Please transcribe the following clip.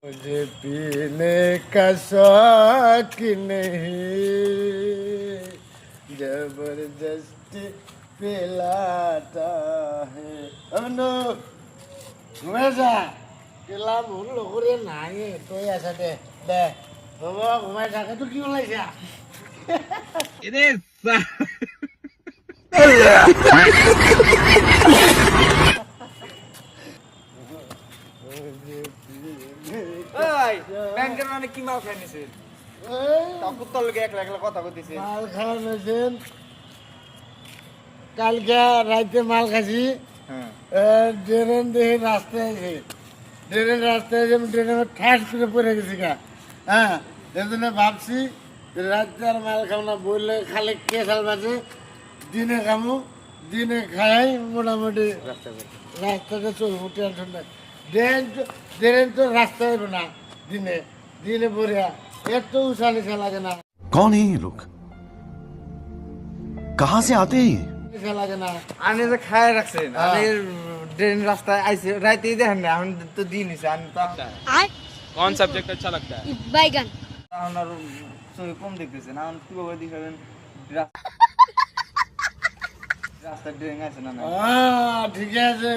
मुझे पीने का शौक नहीं जबरदस्ती पिलाता है अनु ঘুমাই যা কেলা ভুল লগরে নাই তই আছা দে দে হ'ব ঘুমাই থাকে তুই কি ওলাইছা ব্যাংকের মানে কি মাল খাই নিছেন কুত্তার লগে একলা একলা কথা কইতেছে মাল খাওয়া নিয়েছেন কালকে রাইতে মাল খাইছি ট্রেন দেখে রাস্তায় আছে ট্রেনের রাস্তায় আছে আমি ট্রেনে ঠাস করে পড়ে গেছি গা হ্যাঁ এই জন্য ভাবছি রাত্রে আর মাল খাবো না বললে খালি কে খাল বাজে দিনে খামু দিনে খাই মোটামুটি রাস্তাতে চলবো টেনশন নাই ট্রেন তো রাস্তায় হবে না দিনে দিনে পড়ে এত উষা নিশা লাগে না कौन है ये लोग कहाँ से आते हैं ये? নিশা লাগে না আনে যে খায় রাখছেন আনে ট্রেন রাস্তায় আইছে রাইতেই দেখেন না এখন তো দিন হইছে আমি তো कौन सब्जेक्ट अच्छा लगता है? बैगन আপনার ছবি কম দেখতেছেন এখন কিভাবে দিবেন রাস্তায় ট্রেন আছে না ঠিক আছে